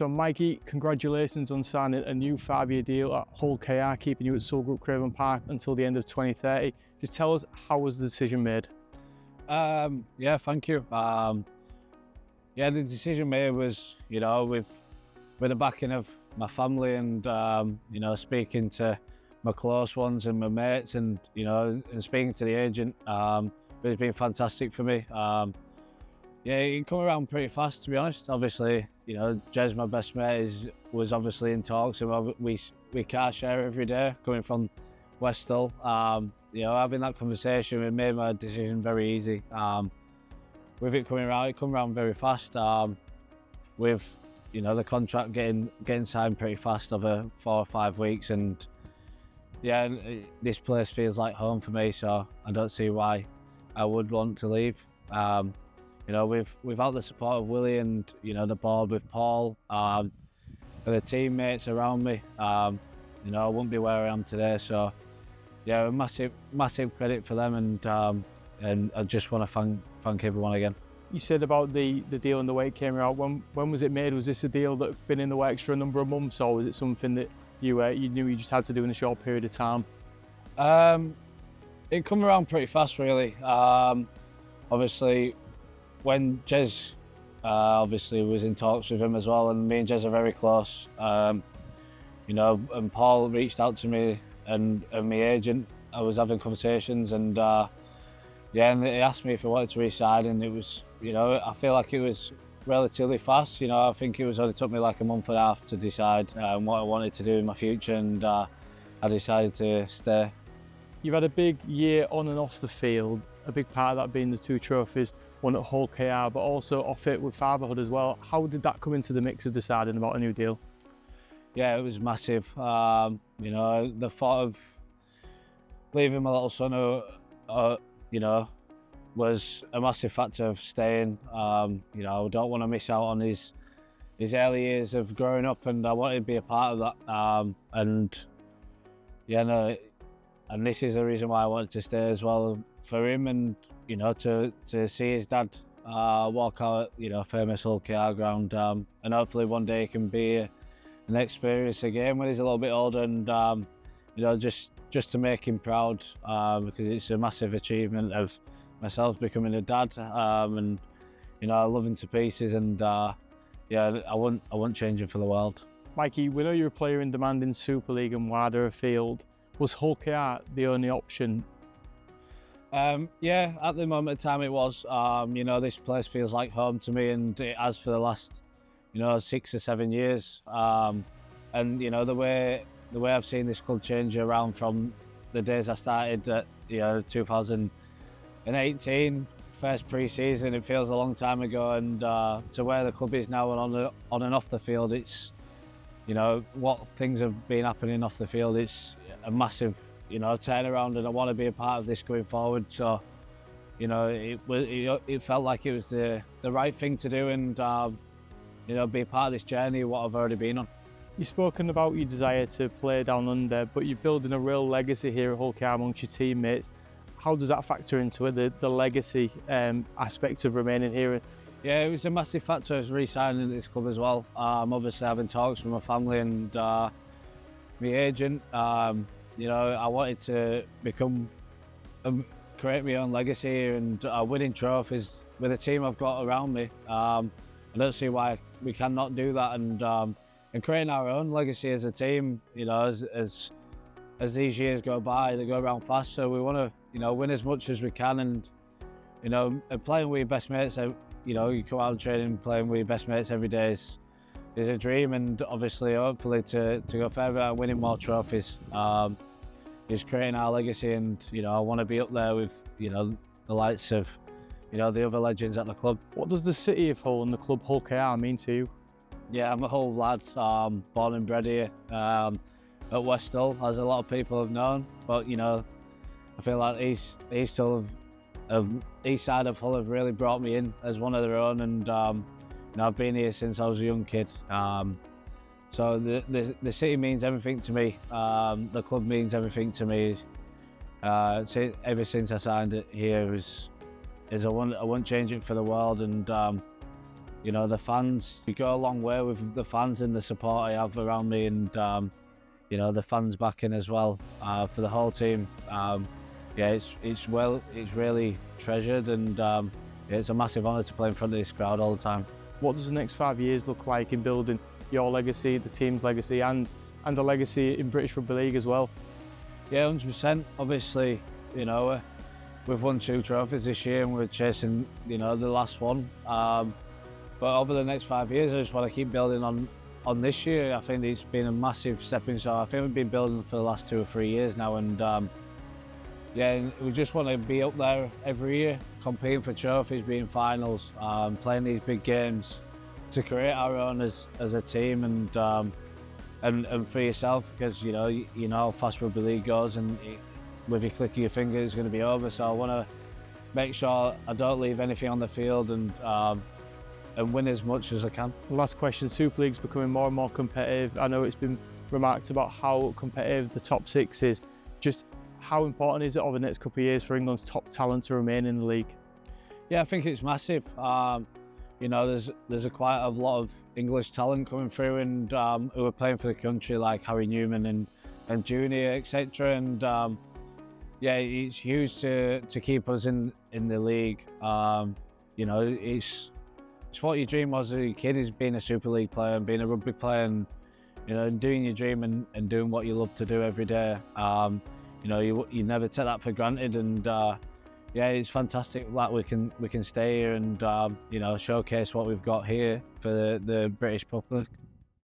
So Mikey, congratulations on signing a new 5-year deal at Hull KR, keeping you at Soul Group Craven Park until the end of 2030. Just tell us, how was the decision made? Yeah, thank you. Yeah, the decision made was, with the backing of my family and, speaking to my close ones and my mates and, and speaking to the agent. It's been fantastic for me. Yeah, it come around pretty fast, to be honest. Obviously, Jez, my best mate, was obviously in talks, and we car share every day coming from West Hull. Having that conversation, it made my decision very easy. With it coming around, it come around very fast. With the contract getting signed pretty fast over 4 or 5 weeks, and yeah, this place feels like home for me. So I don't see why I would want to leave. Without the support of Willie and the board with Paul and the teammates around me, I wouldn't be where I am today. So yeah, a massive credit for them, and I just want to thank everyone again. You said about the deal and the way it came out. When was it made? Was this a deal that had been in the works for a number of months, or was it something that you knew you just had to do in a short period of time? It come around pretty fast, really. Obviously, when Jez obviously was in talks with him as well, and me and Jez are very close. And Paul reached out to me and my agent. I was having conversations, and and he asked me if I wanted to re-sign, and it was, I feel like it was relatively fast. I think it only took me like a month and a half to decide what I wanted to do in my future, and I decided to stay. You've had a big year on and off the field, a big part of that being the 2 trophies, one at Hull KR, but also off it with fatherhood as well. How did that come into the mix of deciding about a new deal? Yeah, it was massive. The thought of leaving my little son, was a massive factor of staying. I don't want to miss out on his early years of growing up, and I wanted to be a part of that. And this is the reason why I wanted to stay as well, for him, and to see his dad walk out, famous Hull KR ground, and hopefully one day it can be an experience again when he's a little bit older, and just to make him proud, because it's a massive achievement of myself becoming a dad, and I love him to pieces, and I wouldn't change him for the world. Mikey, we know you're a player in demand in Super League and wider afield. Was Hull KR the only option? Yeah, at the moment in time it was. This place feels like home to me, and it has for the last 6 or 7 years. And the way I've seen this club change around from the days I started at 2018, first pre-season, it feels a long time ago, and to where the club is now and on and off the field, it's what things have been happening off the field. It's a massive turnaround, and I want to be a part of this going forward. So it felt like it was the right thing to do, and be a part of this journey, what I've already been on. You've spoken about your desire to play down under, but you're building a real legacy here at Hull KR amongst your teammates. How does that factor into it, the legacy aspect of remaining here? Yeah, it was a massive factor of re-signing this club as well. Obviously having talks with my family and my agent. I wanted to create my own legacy here, and winning trophies with the team I've got around me. I don't see why we cannot do that, and creating our own legacy as a team. As these years go by, they go around fast. So we want to win as much as we can, and and playing with your best mates. You come out and training, playing with your best mates every day is a dream, and obviously, hopefully, to go further and winning more trophies is creating our legacy. And I want to be up there with the likes of the other legends at the club. What does the city of Hull and the club Hull KR mean to you? Yeah, I'm a Hull lad, born and bred here at West Hull, as a lot of people have known. But I feel like east side of Hull have really brought me in as one of their own, and I've been here since I was a young kid. So the city means everything to me. The club means everything to me. Ever since I signed it here, I wouldn't change it for the world. And you know, the fans. You go a long way with the fans and the support I have around me, and you know, the fans backing as well for the whole team. Yeah, it's really treasured, and yeah, it's a massive honour to play in front of this crowd all the time. What does the next 5 years look like in building your legacy, the team's legacy, and a legacy in British Rugby League as well? Yeah, 100%. Obviously, you know, we've won 2 trophies this year, and we're chasing, you know, the last one. But over the next 5 years, I just want to keep building on this year. I think it's been a massive stepping stone. I think we've been building for the last 2 or 3 years now, and yeah, we just want to be up there every year, competing for trophies, being finals, playing these big games to create our own as a team, and for yourself, because you know how fast rugby league goes, and with your click of your finger, it's going to be over. So I want to make sure I don't leave anything on the field, and win as much as I can. Last question, Super League's becoming more and more competitive. I know it's been remarked about how competitive the top 6 is. Just how important is it over the next couple of years for England's top talent to remain in the league? Yeah, I think it's massive. You know, there's quite a lot of English talent coming through, and who are playing for the country, like Harry Newman and Junior, etc. And yeah, it's huge to keep us in the league. You know, it's what your dream was as a kid, is being a Super League player and being a rugby player, and you know, doing your dream and doing what you love to do every day. You know, you never take that for granted, and yeah, it's fantastic that we can stay here and you know, showcase what we've got here for the British public.